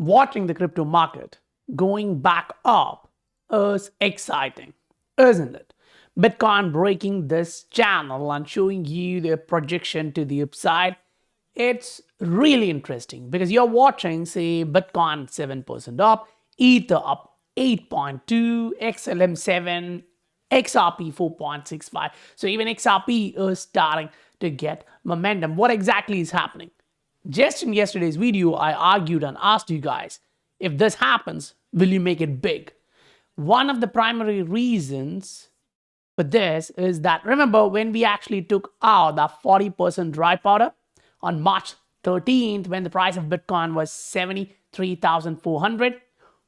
Watching the crypto market going back up is exciting, isn't it? Bitcoin breaking this channel and showing you the projection to the upside. It's really interesting because you're watching, say, Bitcoin 7% up, Ether up 8.2, XLM 7, XRP 4.65. So even XRP is starting to get momentum. What exactly is happening? Just in yesterday's video, I argued and asked you guys, if this happens, will you make it big? One of the primary reasons for this is that, remember when we actually took out that 40% dry powder on March 13th, when the price of Bitcoin was 73,400,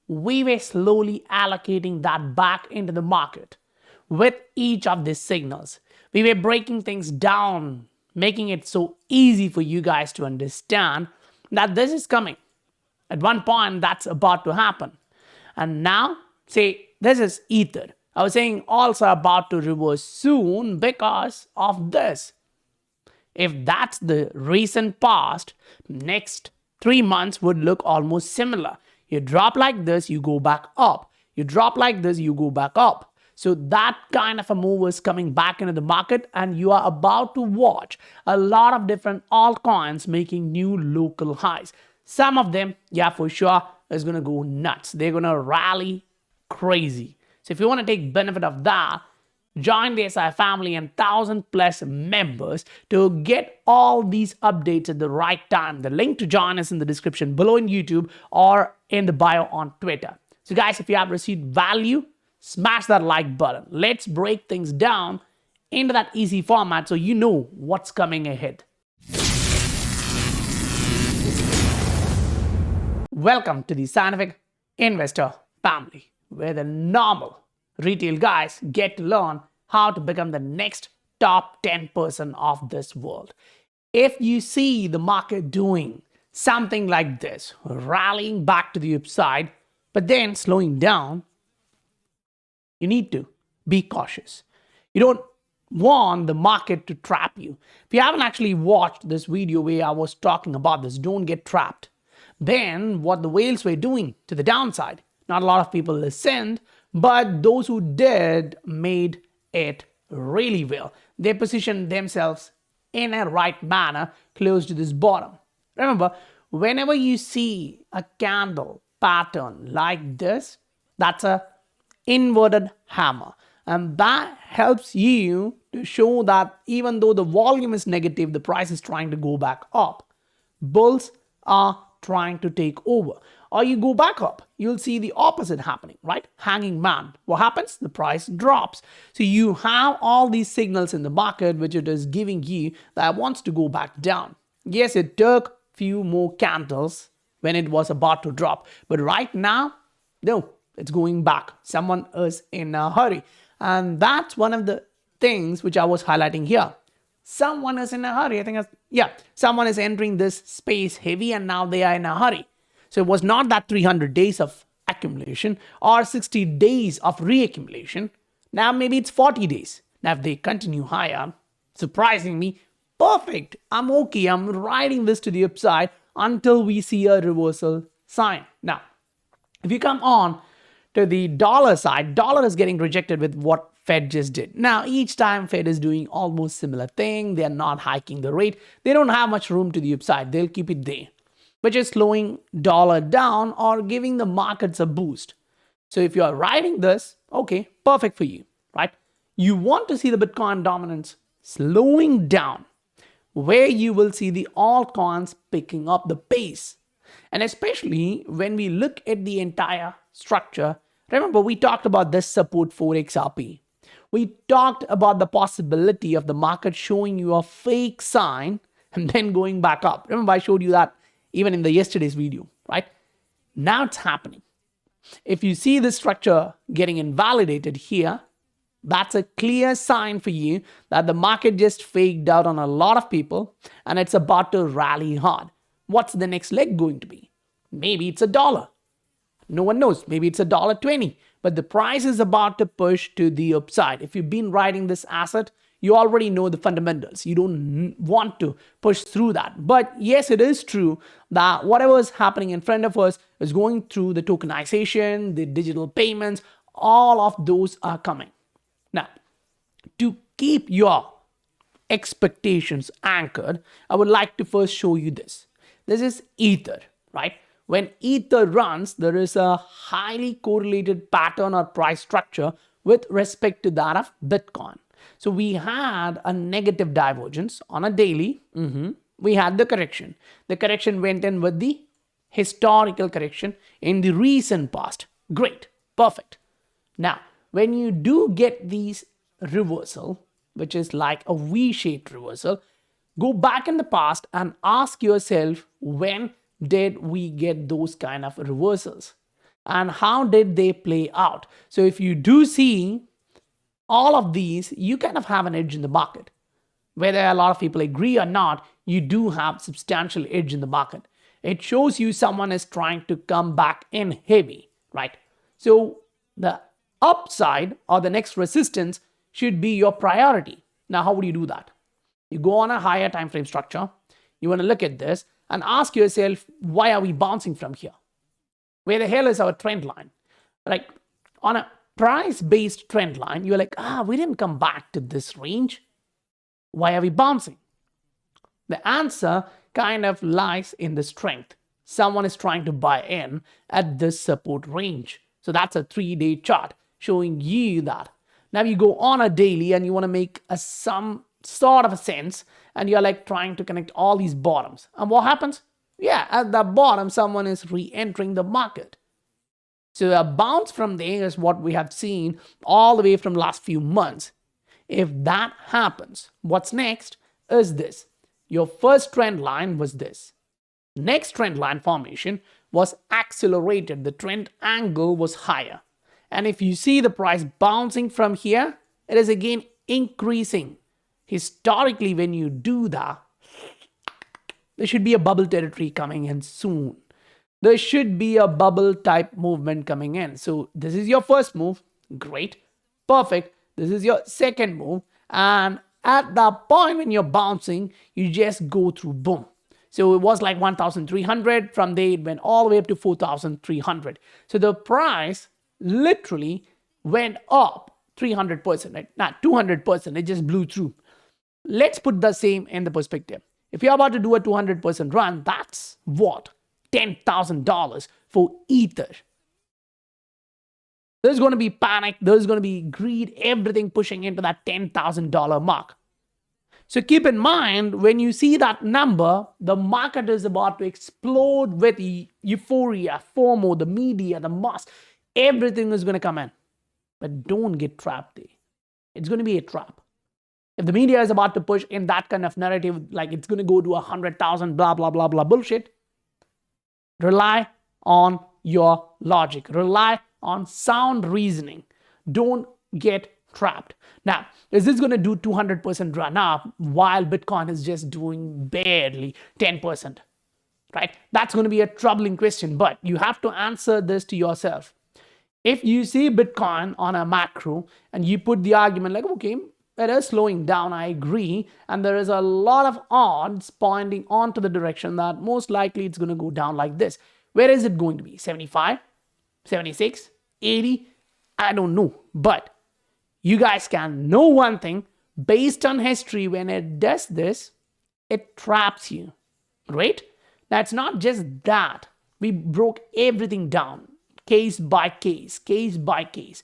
we were slowly allocating that back into the market with each of these signals. We were breaking things down, making it so easy for you guys to understand that this is coming. At one point, that's about to happen. And now, say, this is Ether. I was saying also about to reverse soon because of this. If that's the recent past, next 3 months would look almost similar. You drop like this, you go back up. You drop like this, you go back up. So that kind of a move is coming back into the market, and you are about to watch a lot of different altcoins making new local highs. Some of them, yeah, for sure, is going to go nuts. They're going to rally crazy. So if you want to take benefit of that, join the SI family and 1,000+ members to get all these updates at the right time. The link to join us in the description below in YouTube or in the bio on Twitter. So guys, if you have received value, smash that like button. Let's break things down into that easy format so you know what's coming ahead. Welcome to the Scientific Investor family, where the normal retail guys get to learn how to become the next top 10% of this world. If you see the market doing something like this, rallying back to the upside, but then slowing down, you need to be cautious. You don't want the market to trap you. If you haven't actually watched this video where I was talking about this, don't get trapped. Then what the whales were doing to the downside, not a lot of people listened, but those who did made it really well. They positioned themselves in a right manner close to this bottom. Remember, whenever you see a candle pattern like this, that's a inverted hammer, and that helps you to show that even though the volume is negative, the price is trying to go back up. Bulls are trying to take over. Or you go back up, you'll see the opposite happening, right? Hanging man. What happens? The price drops. So you have all these signals in the market which it is giving you that wants to go back down. Yes, it took few more candles when it was about to drop, but right now, no. It's going back. Someone is in a hurry. And that's one of the things which I was highlighting here. Someone is in a hurry. I think, someone is entering this space heavy and now they are in a hurry. So it was not that 300 days of accumulation or 60 days of reaccumulation. Now maybe it's 40 days. Now if they continue higher, surprising me, perfect. I'm okay. I'm riding this to the upside until we see a reversal sign. Now, if you come on to the dollar side, dollar is getting rejected with what Fed just did. Now, each time Fed is doing almost similar thing. They are not hiking the rate. They don't have much room to the upside. They'll keep it there, which is slowing dollar down or giving the markets a boost. So if you are riding this, okay, perfect for you, right? You want to see the Bitcoin dominance slowing down, where you will see the altcoins picking up the pace. And especially when we look at the entire structure, remember we talked about this support for XRP. We talked about the possibility of the market showing you a fake sign and then going back up. Remember I showed you that even in the yesterday's video, right? Now it's happening. If you see this structure getting invalidated here, that's a clear sign for you that the market just faked out on a lot of people and it's about to rally hard. What's the next leg going to be? Maybe it's $1. No one knows. Maybe it's $1.20. But the price is about to push to the upside. If you've been riding this asset, you already know the fundamentals. You don't want to push through that. But yes, it is true that whatever is happening in front of us is going through the tokenization, the digital payments, all of those are coming. Now, to keep your expectations anchored, I would like to first show you this. This is Ether, right? When Ether runs, there is a highly correlated pattern or price structure with respect to that of Bitcoin. So we had a negative divergence on a daily. We had the correction. The correction went in with the historical correction in the recent past. Great, perfect. Now, when you do get these reversal, which is like a V-shaped reversal, go back in the past and ask yourself, when did we get those kind of reversals? And how did they play out? So if you do see all of these, you kind of have an edge in the market. Whether a lot of people agree or not, you do have substantial edge in the market. It shows you someone is trying to come back in heavy, right? So the upside or the next resistance should be your priority. Now, how would you do that? You go on a higher time frame structure. You want to look at this and ask yourself, why are we bouncing from here? Where the hell is our trend line? Like on a price-based trend line, you're like, we didn't come back to this range. Why are we bouncing? The answer kind of lies in the strength. Someone is trying to buy in at this support range. So that's a 3-day chart showing you that. Now you go on a daily and you want to make some sort of a sense, and you're like trying to connect all these bottoms. And what happens? Yeah, at the bottom, someone is re-entering the market. So a bounce from there is what we have seen all the way from last few months. If that happens, what's next is this. Your first trend line was this. Next trend line formation was accelerated. The trend angle was higher. And if you see the price bouncing from here, it is again increasing. Historically, when you do that, there should be a bubble territory coming in soon. There should be a bubble type movement coming in. So this is your first move. Great. Perfect. This is your second move. And at the point when you're bouncing, you just go through boom. So it was like 1,300. From there, it went all the way up to 4,300. So the price literally went up 300%, right? Not 200%. It just blew through. Let's put the same in the perspective. If you're about to do a 200% run, that's what? $10,000 for Ether. There's going to be panic. There's going to be greed, everything pushing into that $10,000 mark. So keep in mind, when you see that number, the market is about to explode with euphoria, FOMO, the media, the mass. Everything is going to come in. But don't get trapped there. It's going to be a trap. If the media is about to push in that kind of narrative, like it's going to go to 100,000, blah, blah, blah, blah, bullshit, rely on your logic. Rely on sound reasoning. Don't get trapped. Now, is this going to do 200% run up while Bitcoin is just doing barely 10%? Right? That's going to be a troubling question, but you have to answer this to yourself. If you see Bitcoin on a macro and you put the argument like, okay, it is slowing down, I agree, and there is a lot of odds pointing onto the direction that most likely it's going to go down like this. Where is it going to be? 75? 76? 80? I don't know. But you guys can know one thing. Based on history, when it does this, it traps you. Right? That's not just that. We broke everything down. Case by case. Case by case.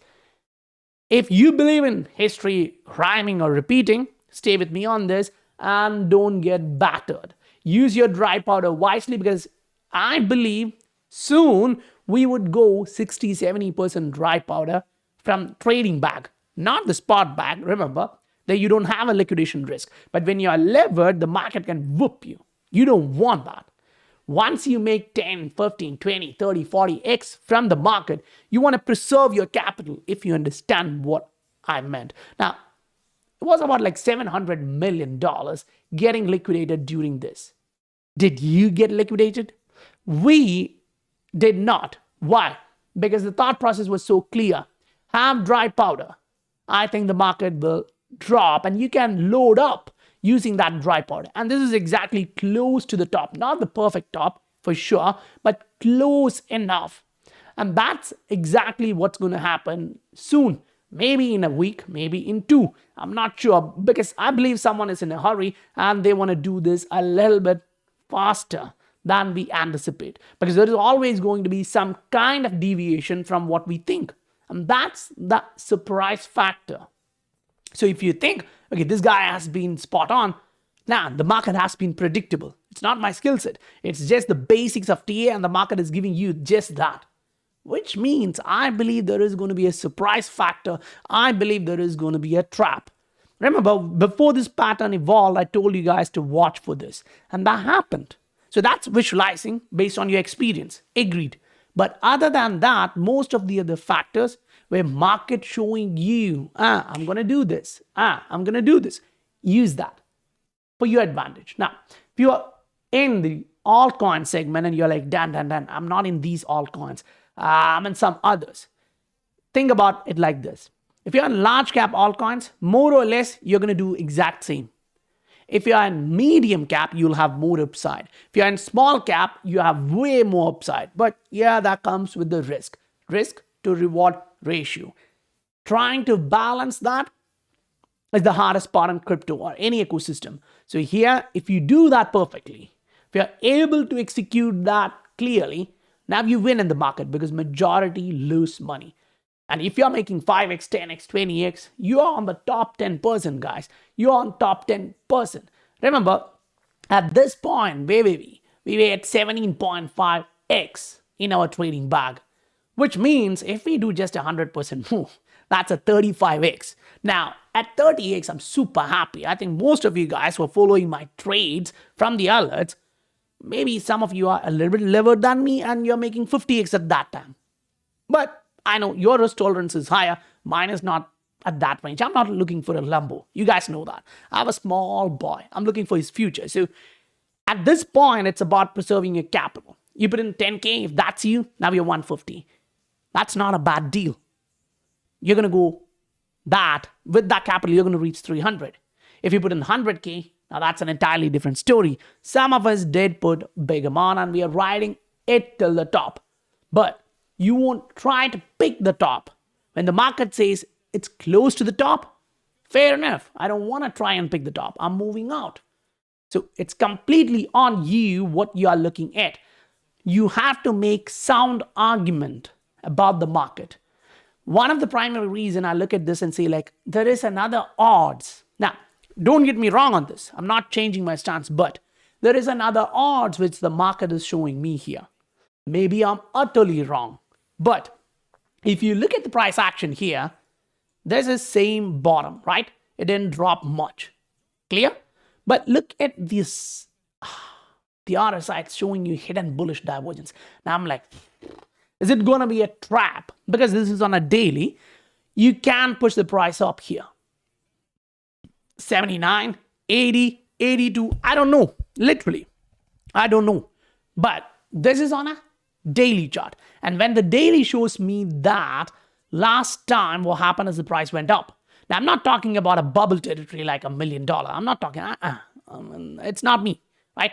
If you believe in history rhyming or repeating, stay with me on this and don't get battered. Use your dry powder wisely, because I believe soon we would go 60-70% dry powder from trading bag, not the spot bag. Remember that you don't have a liquidation risk. But when you are levered, the market can whoop you. You don't want that. Once you make 10, 15, 20, 30, 40x from the market, you want to preserve your capital, if you understand what I meant. Now, it was about like $700 million getting liquidated during this. Did you get liquidated? We did not. Why? Because the thought process was so clear. Have dry powder. I think the market will drop and you can load up using that dry powder. And this is exactly close to the top, not the perfect top for sure, but close enough. And that's exactly what's going to happen soon. Maybe in a week, maybe in 2. I'm not sure, because I believe someone is in a hurry and they want to do this a little bit faster than we anticipate, because there is always going to be some kind of deviation from what we think. And that's the surprise factor. So if you think, okay, this guy has been spot on, now the market has been predictable. It's not my skill set. It's just the basics of TA, and the market is giving you just that. Which means I believe there is going to be a surprise factor. I believe there is going to be a trap. Remember, before this pattern evolved, I told you guys to watch for this. And that happened. So that's visualizing based on your experience. Agreed. But other than that, most of the other factors were market showing you, I'm going to do this. I'm going to do this. Use that for your advantage. Now, if you are in the altcoin segment and you're like, Dan, I'm not in these altcoins. I'm in some others. Think about it like this. If you're in large cap altcoins, more or less, you're going to do exact same. If you're in medium cap, you'll have more upside. If you're in small cap, you have way more upside. But yeah, that comes with the risk. Risk to reward ratio. Trying to balance that is the hardest part in crypto or any ecosystem. So here, if you do that perfectly, if you're able to execute that clearly, now you win in the market, because majority lose money. And if you're making 5x, 10x, 20x, you're on the top 10%, guys. You're on top 10%. Remember, at this point, we were at 17.5x in our trading bag, which means if we do just 100% move, that's a 35x. Now, at 30x, I'm super happy. I think most of you guys were following my trades from the alerts. Maybe some of you are a little bit levered than me and you're making 50x at that time. But I know your risk tolerance is higher. Mine is not at that range. I'm not looking for a Lambo. You guys know that. I have a small boy. I'm looking for his future. So at this point, it's about preserving your capital. You put in 10K. If that's you, now you're 150. That's not a bad deal. You're going to go with that capital, you're going to reach 300. If you put in 100K, now that's an entirely different story. Some of us did put big amount and we are riding it till the top. But you won't try to pick the top. When the market says it's close to the top, fair enough. I don't want to try and pick the top. I'm moving out. So it's completely on you what you are looking at. You have to make sound argument about the market. One of the primary reasons I look at this and say, like, there is another odds. Now, don't get me wrong on this. I'm not changing my stance, but there is another odds which the market is showing me here. Maybe I'm utterly wrong. But if you look at the price action here, there's the same bottom, right? It didn't drop much. Clear? But look at this. The other side showing you hidden bullish divergence. Now I'm like, is it going to be a trap? Because this is on a daily. You can push the price up here. 79, 80, 82. I don't know. Literally. I don't know. But this is on a daily chart. And when the daily shows me that last time what happened is the price went up. Now, I'm not talking about a bubble territory like $1 million. I'm not talking, it's not me, right?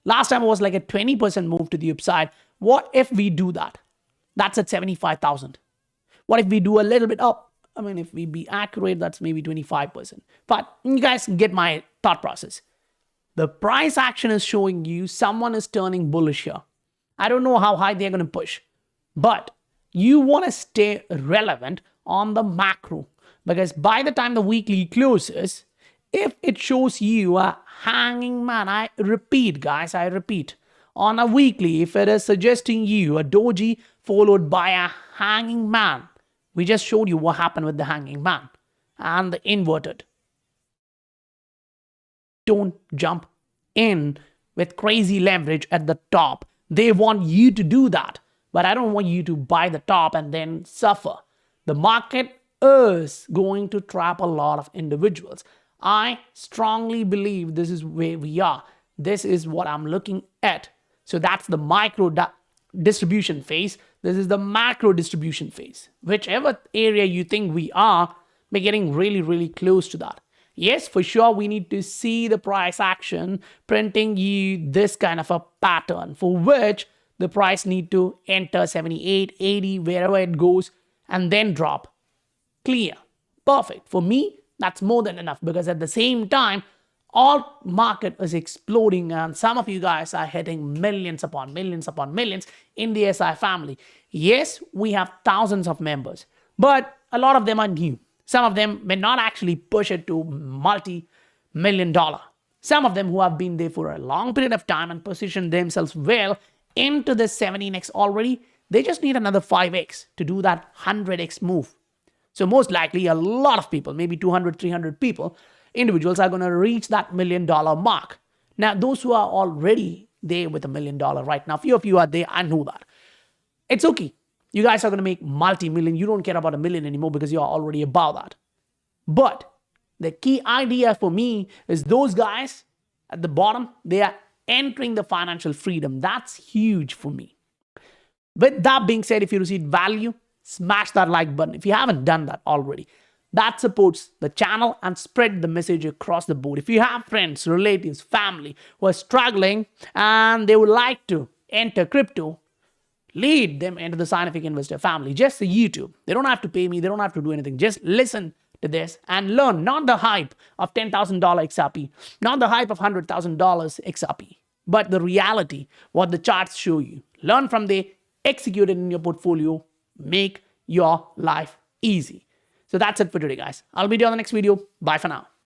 Last time it was like a 20% move to the upside. What if we do that? That's at 75,000. What if we do a little bit up? I mean, if we be accurate, that's maybe 25%. But you guys get my thought process. The price action is showing you someone is turning bullish here. I don't know how high they're going to push, but you want to stay relevant on the macro, because by the time the weekly closes, if it shows you a hanging man, I repeat, guys, I repeat, on a weekly, if it is suggesting you a doji followed by a hanging man, we just showed you what happened with the hanging man and the inverted. Don't jump in with crazy leverage at the top. They want you to do that, but I don't want you to buy the top and then suffer. The market is going to trap a lot of individuals. I strongly believe this is where we are. This is what I'm looking at. So that's the micro distribution phase. This is the macro distribution phase. Whichever area you think we are, We're getting really, really close to that. Yes, for sure, we need to see the price action printing you this kind of a pattern for which the price need to enter 78, 80, wherever it goes, and then drop. Clear. Perfect. For me, that's more than enough because at the same time, all market is exploding and some of you guys are hitting millions upon millions in the SI family. Yes, we have thousands of members, but a lot of them are new. Some of them may not actually push it to multi-million dollar. Some of them who have been there for a long period of time and positioned themselves well into the 17x already, they just need another 5x to do that 100x move. So most likely a lot of people, maybe 200, 300 people, individuals are going to reach that $1 million mark. Now, those who are already there with $1 million right now, few of you are there, I know that. It's okay. You guys are going to make multi-million. You don't care about $1 million anymore because you're already above that. But the key idea for me is those guys at the bottom, they are entering the financial freedom. That's huge for me. With that being said, if you received value, smash that like button if you haven't done that already. That supports the channel and spread the message across the board. If you have friends, relatives, family who are struggling and they would like to enter crypto, lead them into the Scientific Investor family. Just the YouTube. They don't have to pay me. They don't have to do anything. Just listen to this and learn. Not the hype of $10,000 XRP. Not the hype of $100,000 XRP. But the reality, what the charts show you. Learn from there. Execute it in your portfolio. Make your life easy. So that's it for today, guys. I'll be there on the next video. Bye for now.